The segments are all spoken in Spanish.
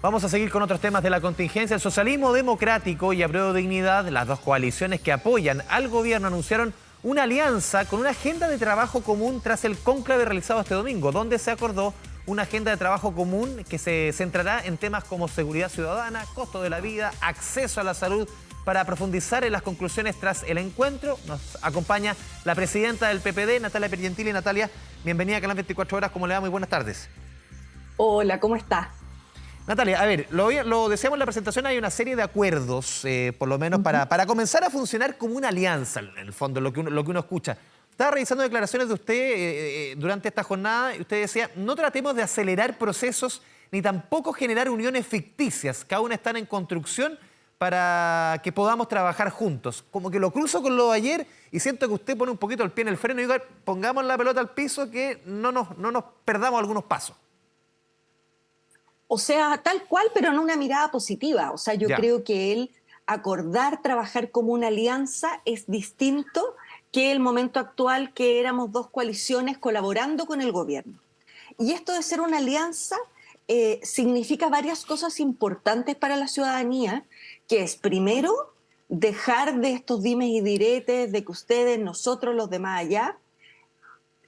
Vamos a seguir con otros temas de la contingencia. El socialismo democrático y Apruebo Dignidad, las dos coaliciones que apoyan al gobierno, anunciaron una alianza con una agenda de trabajo común tras el cónclave realizado este domingo, donde se acordó una agenda de trabajo común que se centrará en temas como seguridad ciudadana, costo de la vida, acceso a la salud. Para profundizar en las conclusiones tras el encuentro, nos acompaña la presidenta del PPD, Natalia Piergentili. Natalia, bienvenida a Canal 24 Horas. ¿Cómo le va? Muy buenas tardes. Hola, ¿cómo está? Natalia, a ver, lo decíamos en la presentación, hay una serie de acuerdos, por lo menos para comenzar a funcionar como una alianza, en el fondo, lo que uno escucha. Estaba revisando declaraciones de usted durante esta jornada y usted decía, no tratemos de acelerar procesos ni tampoco generar uniones ficticias que aún están en construcción para que podamos trabajar juntos. Como que lo cruzo con lo de ayer y siento que usted pone un poquito el pie en el freno y digo, pongamos la pelota al piso que no nos perdamos algunos pasos. O sea, tal cual, pero en una mirada positiva. O sea, yo creo que el acordar trabajar como una alianza es distinto que el momento actual que éramos dos coaliciones colaborando con el gobierno. Y esto de ser una alianza significa varias cosas importantes para la ciudadanía, que es, primero, dejar de estos dimes y diretes de que ustedes, nosotros, los demás allá,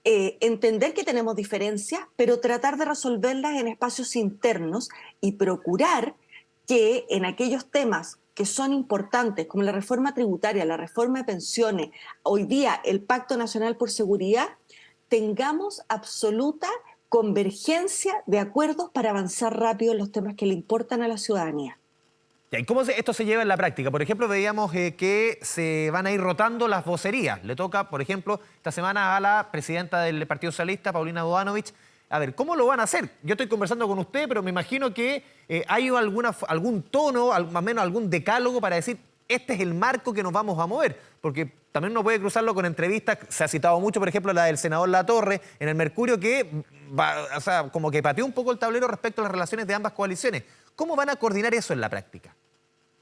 entender que tenemos diferencias, pero tratar de resolverlas en espacios internos y procurar que en aquellos temas que son importantes, como la reforma tributaria, la reforma de pensiones, hoy día el Pacto Nacional por Seguridad, tengamos absoluta convergencia de acuerdos para avanzar rápido en los temas que le importan a la ciudadanía. ¿Y cómo esto se lleva en la práctica? Por ejemplo, veíamos que se van a ir rotando las vocerías. Le toca, por ejemplo, esta semana a la presidenta del Partido Socialista, Paulina Bodanovich. A ver, ¿cómo lo van a hacer? Yo estoy conversando con usted, pero me imagino que hay algún tono, más o menos algún decálogo para decir, este es el marco que nos vamos a mover. Porque también uno puede cruzarlo con entrevistas. Se ha citado mucho, por ejemplo, la del senador Latorre en el Mercurio, que como que pateó un poco el tablero respecto a las relaciones de ambas coaliciones. ¿Cómo van a coordinar eso en la práctica?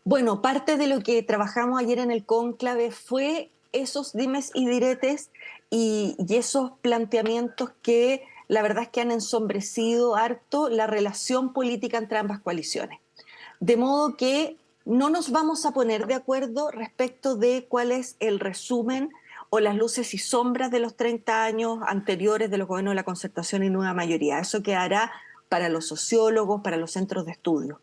Bueno, parte de lo que trabajamos ayer en el cónclave fue esos dimes y diretes y esos planteamientos que la verdad es que han ensombrecido harto la relación política entre ambas coaliciones. De modo que no nos vamos a poner de acuerdo respecto de cuál es el resumen o las luces y sombras de los 30 años anteriores de los gobiernos de la Concertación y Nueva Mayoría. Eso quedará para los sociólogos, para los centros de estudio.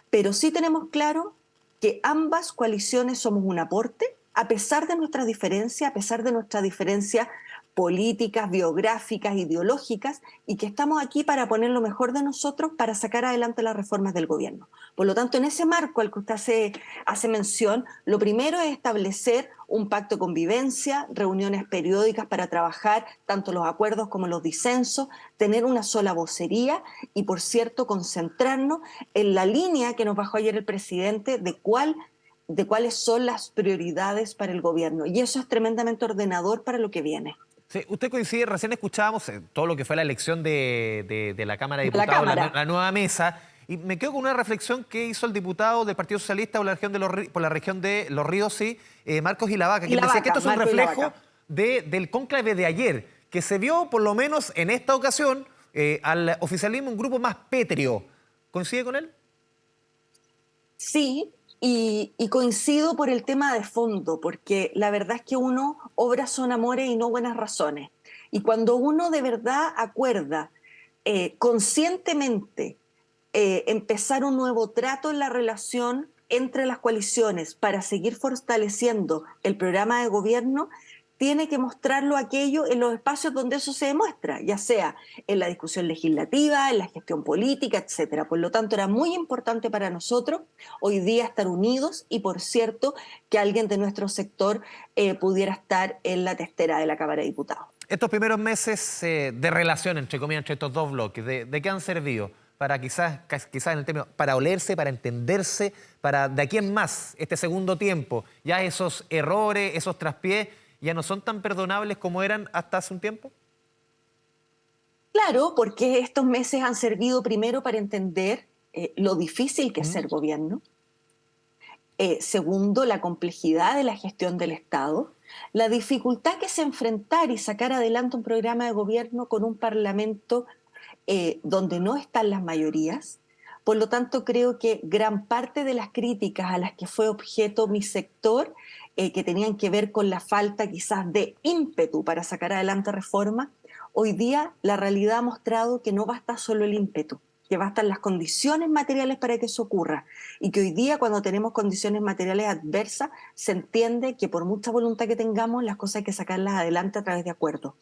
Pero sí tenemos claro que ambas coaliciones somos un aporte, a pesar de nuestras diferencias, a pesar de nuestras diferencias políticas, biográficas, ideológicas, y que estamos aquí para poner lo mejor de nosotros para sacar adelante las reformas del gobierno. Por lo tanto, en ese marco al que usted hace mención, lo primero es establecer un pacto de convivencia, reuniones periódicas para trabajar tanto los acuerdos como los disensos, tener una sola vocería y, por cierto, concentrarnos en la línea que nos bajó ayer el presidente de cuáles son las prioridades para el gobierno. Y eso es tremendamente ordenador para lo que viene. Sí, usted coincide, recién escuchábamos todo lo que fue la elección de la Cámara de Diputados, la nueva mesa, y me quedo con una reflexión que hizo el diputado del Partido Socialista por la región de Los Ríos, sí, Marcos Ilavaca, quien decía que esto es un reflejo del cónclave de ayer, que se vio, por lo menos en esta ocasión, al oficialismo un grupo más pétreo. ¿Coincide con él? Sí. Y coincido por el tema de fondo, porque la verdad es que uno, obras son amores y no buenas razones. Y cuando uno de verdad acuerda conscientemente empezar un nuevo trato en la relación entre las coaliciones para seguir fortaleciendo el programa de gobierno, tiene que mostrarlo aquello en los espacios donde eso se demuestra, ya sea en la discusión legislativa, en la gestión política, etcétera. Por lo tanto, era muy importante para nosotros hoy día estar unidos y, por cierto, que alguien de nuestro sector pudiera estar en la testera de la Cámara de Diputados. Estos primeros meses de relación, entre comillas, entre estos dos bloques, ¿de qué han servido? Para quizás en el término, para olerse, para entenderse, para de aquí en más, este segundo tiempo, ya esos errores, esos traspiés, ¿ya no son tan perdonables como eran hasta hace un tiempo? Claro, porque estos meses han servido primero para entender lo difícil que es ser gobierno. Segundo, la complejidad de la gestión del Estado. La dificultad que es enfrentar y sacar adelante un programa de gobierno con un parlamento donde no están las mayorías, Por lo tanto, creo que gran parte de las críticas a las que fue objeto mi sector, que tenían que ver con la falta quizás de ímpetu para sacar adelante reformas, hoy día la realidad ha mostrado que no basta solo el ímpetu, que bastan las condiciones materiales para que eso ocurra, y que hoy día, cuando tenemos condiciones materiales adversas, se entiende que por mucha voluntad que tengamos, las cosas hay que sacarlas adelante a través de acuerdos.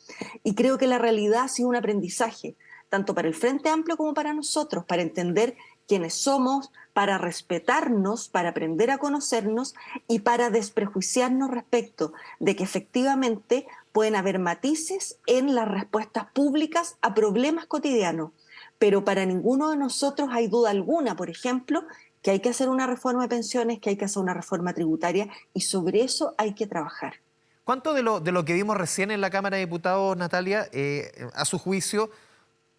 Y creo que la realidad ha sido un aprendizaje, tanto para el Frente Amplio como para nosotros, para entender quiénes somos, para respetarnos, para aprender a conocernos y para desprejuiciarnos respecto de que efectivamente pueden haber matices en las respuestas públicas a problemas cotidianos. Pero para ninguno de nosotros hay duda alguna, por ejemplo, que hay que hacer una reforma de pensiones, que hay que hacer una reforma tributaria, y sobre eso hay que trabajar. ¿Cuánto de lo que vimos recién en la Cámara de Diputados, Natalia, a su juicio,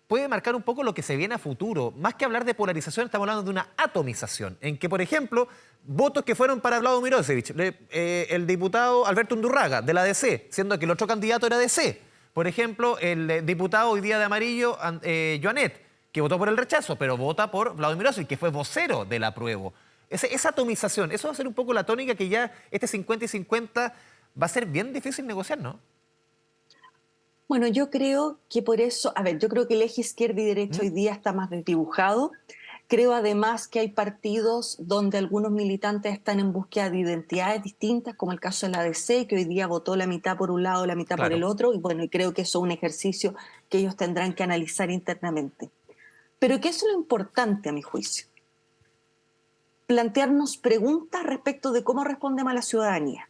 puede marcar un poco lo que se viene a futuro? Más que hablar de polarización, estamos hablando de una atomización, en que, por ejemplo, votos que fueron para Vlado Mirosevic, el diputado Alberto Undurraga, de la DC, siendo que el otro candidato era DC. Por ejemplo, el diputado hoy día de amarillo, Joanet, que votó por el rechazo, pero vota por Vlado Mirosevic, que fue vocero del apruebo. Esa atomización, eso va a ser un poco la tónica que ya este 50 y 50 va a ser bien difícil negociar, ¿no? Bueno, yo creo que por eso, a ver, yo creo que el eje izquierda y derecha hoy día está más desdibujado. Creo además que hay partidos donde algunos militantes están en búsqueda de identidades distintas, como el caso de la DC, que hoy día votó la mitad por un lado, la mitad por el Claro. otro, y bueno, y creo que eso es un ejercicio que ellos tendrán que analizar internamente. Pero ¿qué es lo importante a mi juicio? Plantearnos preguntas respecto de cómo respondemos a la ciudadanía.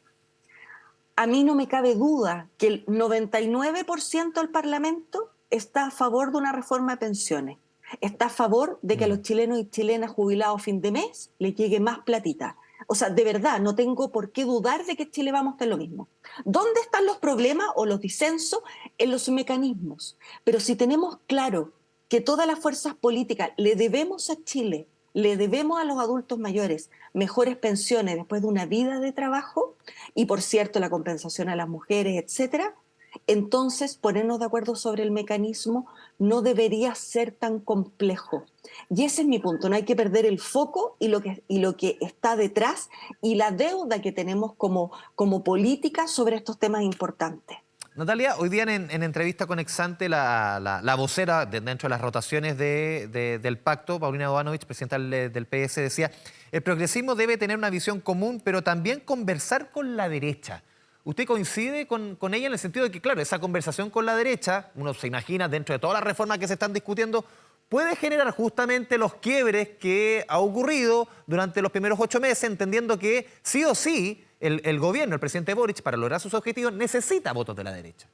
A mí no me cabe duda que el 99% del Parlamento está a favor de una reforma de pensiones. Está a favor de que a los chilenos y chilenas jubilados a fin de mes les llegue más platita. O sea, de verdad, no tengo por qué dudar de que Chile vamos a estar lo mismo. ¿Dónde están los problemas o los disensos? En los mecanismos. Pero si tenemos claro que todas las fuerzas políticas le debemos a Chile, le debemos a los adultos mayores mejores pensiones después de una vida de trabajo, y por cierto la compensación a las mujeres, etcétera, entonces ponernos de acuerdo sobre el mecanismo no debería ser tan complejo. Y ese es mi punto, no hay que perder el foco y lo que está detrás y la deuda que tenemos como política sobre estos temas importantes. Natalia, hoy día en entrevista con Exante, la vocera dentro de las rotaciones del pacto, Paulina Bodanovich, presidenta del PS, decía: el progresismo debe tener una visión común, pero también conversar con la derecha. ¿Usted coincide con ella en el sentido de que, claro, esa conversación con la derecha, uno se imagina dentro de todas las reformas que se están discutiendo, puede generar justamente los quiebres que ha ocurrido durante los primeros 8 meses, entendiendo que sí o sí el gobierno, el presidente Boric, para lograr sus objetivos, necesita votos de la derecha?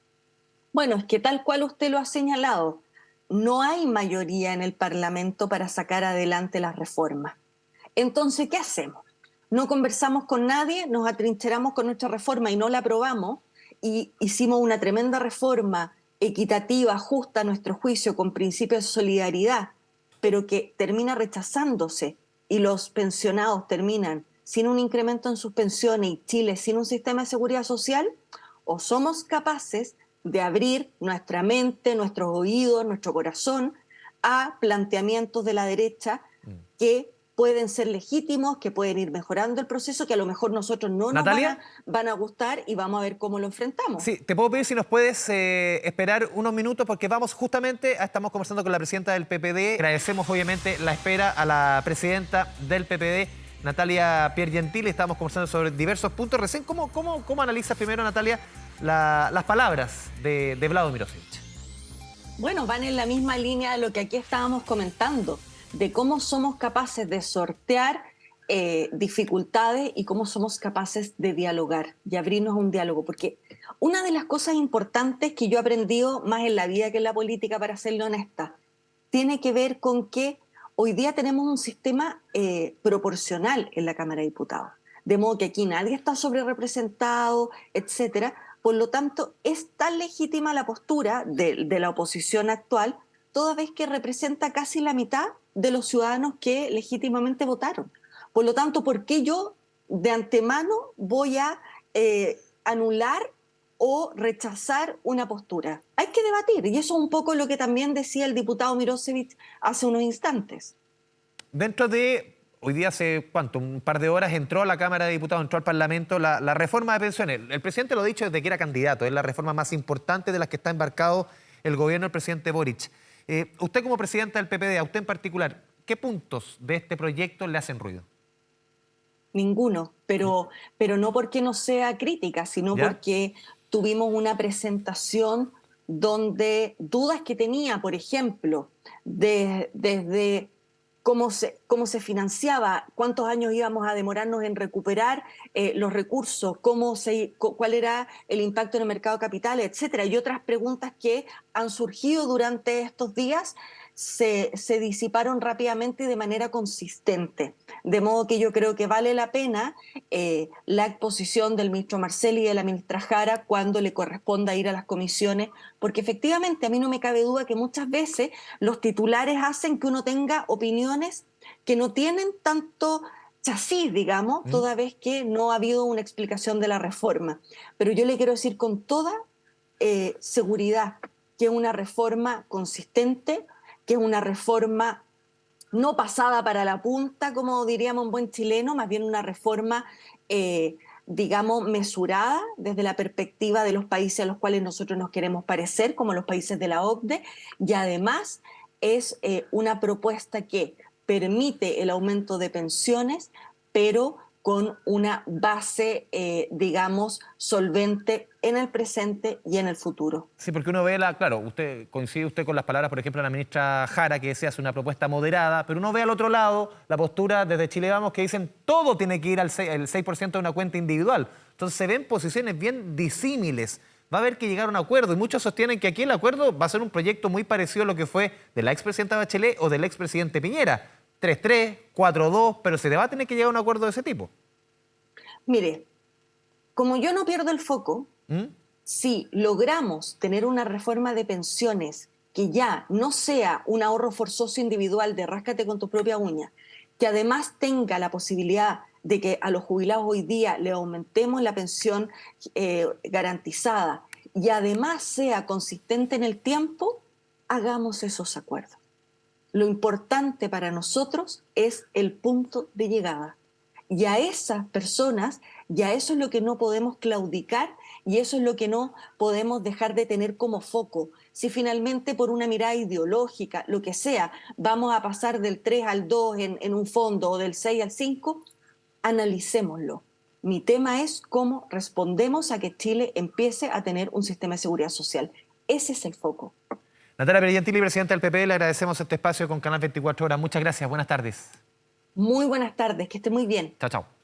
Bueno, es que tal cual usted lo ha señalado, no hay mayoría en el Parlamento para sacar adelante las reformas. Entonces, ¿qué hacemos? No conversamos con nadie, nos atrincheramos con nuestra reforma y no la aprobamos, y hicimos una tremenda reforma equitativa, justa a nuestro juicio, con principios de solidaridad, pero que termina rechazándose y los pensionados terminan sin un incremento en sus pensiones y Chile sin un sistema de seguridad social. O somos capaces de abrir nuestra mente, nuestros oídos, nuestro corazón a planteamientos de la derecha que pueden ser legítimos, que pueden ir mejorando el proceso, que a lo mejor nosotros no nos Natalia, van a gustar, y vamos a ver cómo lo enfrentamos. sí, te puedo pedir si nos puedes esperar unos minutos, porque vamos justamente, estamos conversando con la presidenta del PPD. Agradecemos obviamente la espera a la presidenta del PPD, Natalia Piergentili. Estamos conversando sobre diversos puntos. Recién, ¿cómo analizas primero, Natalia, las palabras de Vlado Mirosevic? Bueno, van en la misma línea de lo que aquí estábamos comentando, de cómo somos capaces de sortear dificultades y cómo somos capaces de dialogar y abrirnos a un diálogo. Porque una de las cosas importantes que yo he aprendido más en la vida que en la política, para serle honesta, tiene que ver con que hoy día tenemos un sistema proporcional en la Cámara de Diputados. De modo que aquí nadie está sobrerepresentado, etcétera. Por lo tanto, es tan legítima la postura de la oposición actual, toda vez que representa casi la mitad de los ciudadanos que legítimamente votaron. Por lo tanto, ¿por qué yo de antemano voy a anular o rechazar una postura? Hay que debatir, y eso es un poco lo que también decía el diputado Mirosevic hace unos instantes. dentro de, hoy día hace, ¿cuánto? Un par de horas entró a la Cámara de Diputados, entró al Parlamento la reforma de pensiones. El presidente lo ha dicho desde que era candidato, es la reforma más importante de las que está embarcado el gobierno del presidente Boric. Usted como presidenta del PPD, a usted en particular, ¿qué puntos de este proyecto le hacen ruido? Ninguno, pero no porque no sea crítica, sino ¿Ya? porque tuvimos una presentación donde dudas que tenía, por ejemplo, desde cómo se financiaba, cuántos años íbamos a demorarnos en recuperar los recursos, cuál era el impacto en el mercado de capitales, etcétera, y otras preguntas que han surgido durante estos días se disiparon rápidamente y de manera consistente. De modo que yo creo que vale la pena la exposición del ministro Marcelli y de la ministra Jara cuando le corresponda ir a las comisiones, porque efectivamente a mí no me cabe duda que muchas veces los titulares hacen que uno tenga opiniones que no tienen tanto chasis, digamos, toda vez que no ha habido una explicación de la reforma. Pero yo le quiero decir con toda seguridad que es una reforma consistente, que es una reforma no pasada para la punta, como diríamos en buen chileno, más bien una reforma, digamos, mesurada desde la perspectiva de los países a los cuales nosotros nos queremos parecer, como los países de la OCDE, y además es una propuesta que permite el aumento de pensiones, pero con una base, digamos, solvente en el presente y en el futuro. Sí, porque uno ve claro, coincide usted con las palabras, por ejemplo, de la ministra Jara, que decía hace una propuesta moderada, pero uno ve al otro lado la postura desde Chile Vamos, que dicen todo tiene que ir al 6% de una cuenta individual. Entonces se ven posiciones bien disímiles. Va a haber que llegar a un acuerdo y muchos sostienen que aquí el acuerdo va a ser un proyecto muy parecido a lo que fue de la expresidenta Bachelet o del expresidente Piñera. 3-3, 4-2, pero se va a tener que llegar a un acuerdo de ese tipo. Mire, como yo no pierdo el foco, si logramos tener una reforma de pensiones que ya no sea un ahorro forzoso individual de ráscate con tu propia uña, que además tenga la posibilidad de que a los jubilados hoy día le aumentemos la pensión garantizada y además sea consistente en el tiempo, hagamos esos acuerdos. Lo importante para nosotros es el punto de llegada. Y a esas personas, y a eso es lo que no podemos claudicar y eso es lo que no podemos dejar de tener como foco. Si finalmente por una mirada ideológica, lo que sea, vamos a pasar del 3 al 2 en un fondo o del 6 al 5, analicémoslo. Mi tema es cómo respondemos a que Chile empiece a tener un sistema de seguridad social. Ese es el foco. Natalia Pergentili, presidenta del PP, le agradecemos este espacio con Canal 24 Horas. Muchas gracias, buenas tardes. Muy buenas tardes, que esté muy bien. Chao, chao.